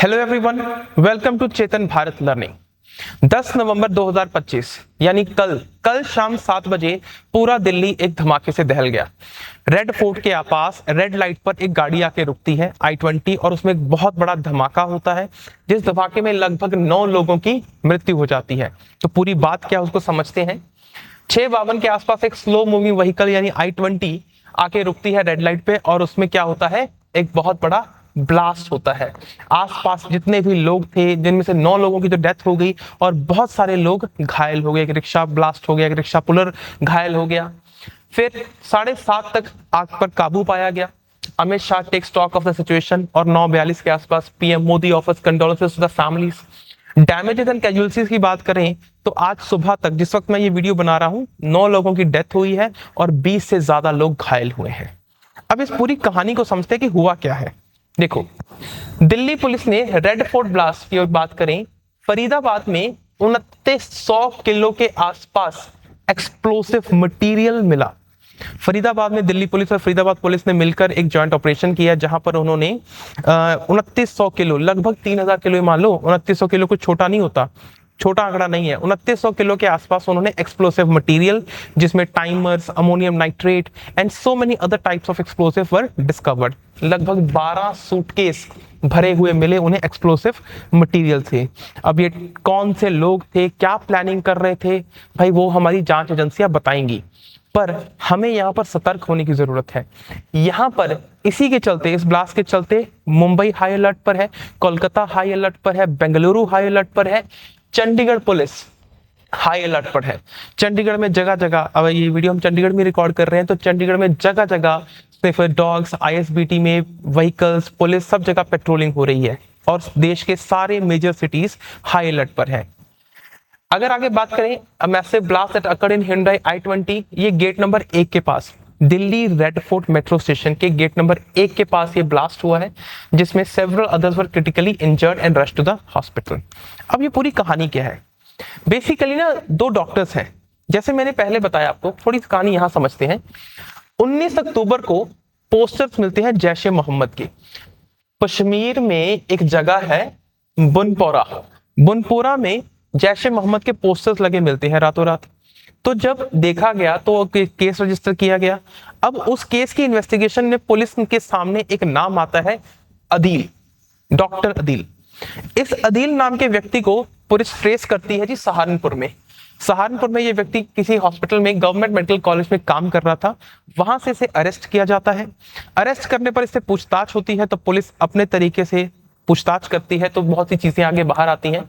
Hello everyone, welcome to Chetan Bharat learning. 10 नवंबर 2025 यानी कल शाम 7 बजे पूरा दिल्ली एक धमाके से दहल गया। रेड फोर्ट के पास रेड लाइट पर एक गाड़ी आके रुकती है I-20 और उसमें एक बहुत बड़ा धमाका होता है, जिस धमाके में लगभग 9 लोगों की मृत्यु हो जाती है। तो पूरी बात क्या उसको समझते हैं। 6:52 के आसपास एक स्लो मूविंग व्हीकल यानी I-20 आके रुकती है रेड लाइट पे और उसमें क्या होता है, एक बहुत बड़ा ब्लास्ट होता है। आसपास जितने भी लोग थे, जिनमें से 9 लोगों की तो डेथ हो गई और बहुत सारे लोग घायल हो गए। एक रिक्शा ब्लास्ट हो गया, एक रिक्शा पुलर घायल हो गया। फिर 7:30 तक आग पर काबू पाया गया। Amit Shah take stock of the situation और 9:42 के आसपास PM Modi offers condolences to the families. Damages and casualties की बात करें तो आज सुबह तक, जिस वक्त मैं ये वीडियो बना रहा हूं, 9 लोगों की डेथ हुई है और 20 से ज्यादा लोग घायल हुए हैं। अब इस पूरी कहानी को समझते हैं कि हुआ क्या है। देखो, दिल्ली पुलिस ने रेड फोर्ट ब्लास्ट की बात करें, फरीदाबाद में 2900 किलो के आसपास एक्सप्लोसिव मटेरियल मिला। फरीदाबाद में दिल्ली पुलिस और फरीदाबाद पुलिस ने मिलकर एक जॉइंट ऑपरेशन किया, जहां पर उन्होंने 2900 किलो, लगभग 3000 किलो, मान लो 2900 किलो कुछ छोटा नहीं होता, छोटा आंकड़ा नहीं है। 2900 किलो के आसपास उन्होंने एक्सप्लोसिव मटेरियल, जिसमें timers, ammonium nitrate and so many other types of explosive were discovered. लगभग 12 सूटकेस भरे हुए मिले उन्हें एक्सप्लोसिव मटेरियल से। अब ये कौन से लोग थे, क्या प्लानिंग कर रहे थे, भाई वो हमारी जांच एजेंसियां बताएंगी, पर हमें यहाँ पर सतर्क होने की जरूरत है। यहाँ पर इसी के चलते, इस ब्लास्ट के चलते मुंबई हाई अलर्ट पर है, कोलकाता हाई अलर्ट पर है, बेंगलुरु हाई अलर्ट पर है, चंडीगढ़ पुलिस हाई अलर्ट पर है। चंडीगढ़ में जगह जगह, अब ये वीडियो हम चंडीगढ़ में रिकॉर्ड कर रहे हैं, तो चंडीगढ़ में जगह जगह स्निफर डॉग्स, ISBT में व्हीकल्स, पुलिस, सब जगह पेट्रोलिंग हो रही है और देश के सारे मेजर सिटीज हाई अलर्ट पर है। अगर आगे बात करें, massive blast that occurred in Hyundai I-20, ये गेट नंबर 1 के पास, Delhi Red Fort metro station के गेट नंबर 1 के पास ये ब्लास्ट हुआ है, जिसमें several others were critically injured and rushed to the hospital. अब ये पूरी कहानी क्या है, बेसिकली ना 2 डॉक्टर्स हैं, जैसे मैंने पहले बताया आपको। थोड़ी सी कहानी यहां समझते हैं। 19 अक्टूबर को पोस्टर्स मिलते हैं जैश ए मोहम्मद के। कश्मीर में एक जगह है बुनपोरा में जैश ए मोहम्मद के पोस्टर्स लगे मिलते हैं रातों रात। तो जब देखा गया तो केस रजिस्टर किया गया। अब उस केस की इन्वेस्टिगेशन में पुलिस के सामने एक नाम आता है, अदील, डॉक्टर अदील। इस अदील नाम के व्यक्ति को पुलिस ट्रेस करती है जी सहारनपुर में ये व्यक्ति किसी हॉस्पिटल में, गवर्नमेंट मेडिकल कॉलेज में काम कर रहा था। वहां से इसे अरेस्ट किया जाता है। अरेस्ट करने पर इससे पूछताछ होती है, तो पुलिस अपने तरीके से पूछताछ करती है, तो बहुत सी चीजें आगे बाहर आती हैं,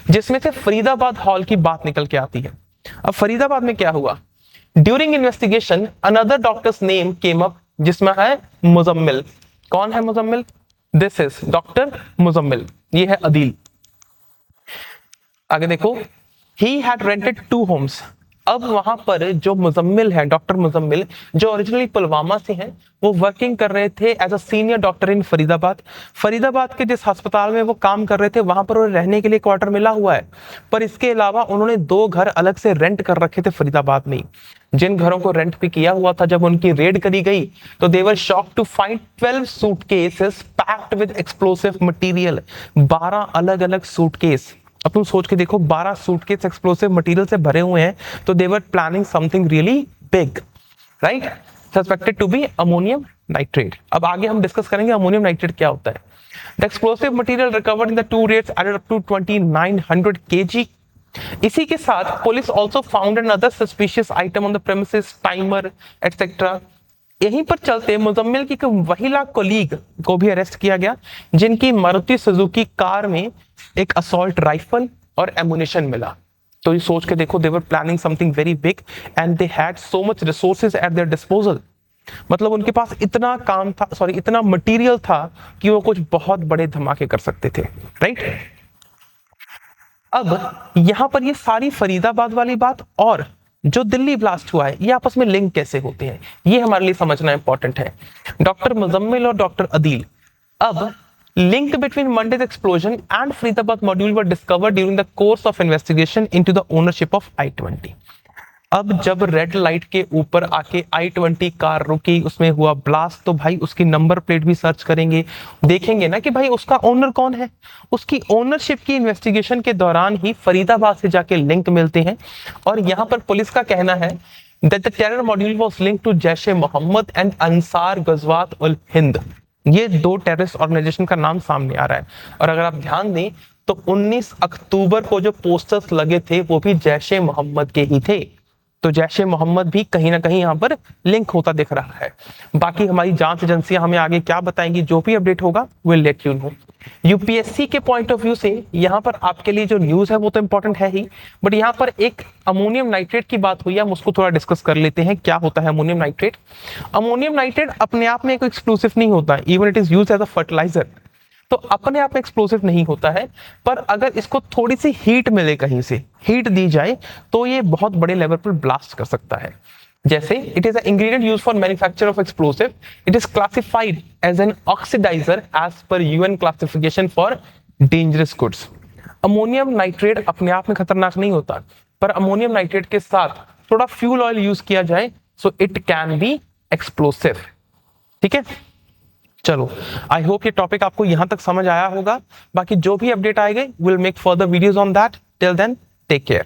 जिसमें से फरीदाबाद हॉल की बात निकल के आती है। अब फरीदाबाद में क्या हुआ, during investigation another doctors name came up, जिसमें है मुजम्मिल। कौन है Muzammil? This is doctor Muzammil, ये है अदील। आगे देखो, ही हैड रेंटेड 2 होम्स। अब वहां पर जो मुजम्मिल है, डॉक्टर मुजम्मिल, जो ओरिजिनली पुलवामा से हैं, वो वर्किंग कर रहे थे एज अ सीनियर डॉक्टर इन फरीदाबाद के जिस अस्पताल में वो काम कर रहे थे, वहां पर उन्हें रहने के लिए क्वार्टर मिला हुआ है। पर इसके अलावा उन्होंने 2 घर अलग से रेंट कर रखे थे फरीदाबाद में। जिन घरों को रेंट पे किया हुआ था, जब उनकी रेड करी गई तो they were shocked to find 12 suitcases packed with explosive material. 12 अलग अलग सूटकेस। अब तुम सोच के देखो, 12 सूटकेस एक्सप्लोसिव मटेरियल से भरे हुए हैं, तो they were planning something really big, right? Suspected to be ammonium nitrate. अब आगे हम डिस्कस करेंगे अमोनियम नाइट्रेट क्या होता है। The explosive material recovered in the 2 raids added up to 2900 kg। इसी के साथ police also found another suspicious item on the premises, timer etcetera. यहीं पर चलते मुजम्मिल की महिला कोलीग को भी अरेस्ट किया गया, जिनकी मारुति सुजुकी कार में एक असॉल्ट राइफल और एमुनिशन मिला। तो ये सोच के देखो, they were planning something very big and they had so much resources at their disposal. मतलब उनके पास इतना काम था, इतना मटेरियल था कि वो कुछ बहुत बड़े धमाके कर सकते थे, राइट? अब यहां पर ये सारी फरीदाबाद वाली बात और जो दिल्ली ब्लास्ट हुआ है, ये आपस में लिंक कैसे होते हैं, ये हमारे लिए समझना इंपॉर्टेंट है। डॉक्टर मुजम्मिल और डॉक्टर अदील। अब link between Mondays explosion and Faridabad module were discovered during the course of investigation into the ownership of I-20। अब जब रेड लाइट के ऊपर आके I-20 कार रुकी, उसमें हुआ ब्लास्ट, तो भाई उसकी नंबर प्लेट भी सर्च करेंगे, देखेंगे ना कि भाई उसका ओनर कौन है। उसकी ओनरशिप की इन्वेस्टिगेशन के दौरान ही फरीदाबाद से जाके लिंक मिलते हैं, और यहां पर पुलिस का कहना है that the terror module was linked to Jaish-e-Mohammed and Ansar Ghazwat ul Hind. ये दो टेररिस्ट ऑर्गेनाइजेशन का नाम सामने आ रहा है। और अगर आप ध्यान दें तो 19 अक्टूबर को जो पोस्टर्स लगे थे वो भी जैश-ए-मोहम्मद के ही थे। तो जैश-ए-मोहम्मद भी कहीं ना कहीं यहाँ पर लिंक होता दिख रहा है। बाकी हमारी जांच एजेंसियां हमें आगे क्या बताएंगी, जो भी अपडेट होगा will let you know. UPSC के पॉइंट ऑफ व्यू से यहाँ पर आपके लिए जो न्यूज है वो तो इंपॉर्टेंट है ही, बट यहाँ पर एक अमोनियम नाइट्रेट की बात हुई है, हम उसको थोड़ा डिस्कस कर लेते हैं। क्या होता है अमोनियम नाइट्रेट? अमोनियम नाइट्रेट अपने आप में कोई एक्सप्लोसिव नहीं होता, even it is used as a fertiliser. तो अपने आप में एक्सप्लोसिव नहीं होता है, पर अगर इसको थोड़ी सी हीट मिले, कहीं से हीट दी जाए, तो ये बहुत बड़े लेवल पर ब्लास्ट कर सकता है। जैसे it is a ingredient used for manufacture of explosive, it is classified as an oxidiser as per UN classification for dangerous goods. Ammonium nitrate अपने आप में खतरनाक नहीं होता, पर अमोनियम नाइट्रेट के साथ थोड़ा फ्यूल ऑयल यूज किया जाए so it can be explosive. ठीक है, चलो आई होप ये टॉपिक आपको यहां तक समझ आया होगा। बाकी जो भी अपडेट आएगा will make further videos on that. Till then take care.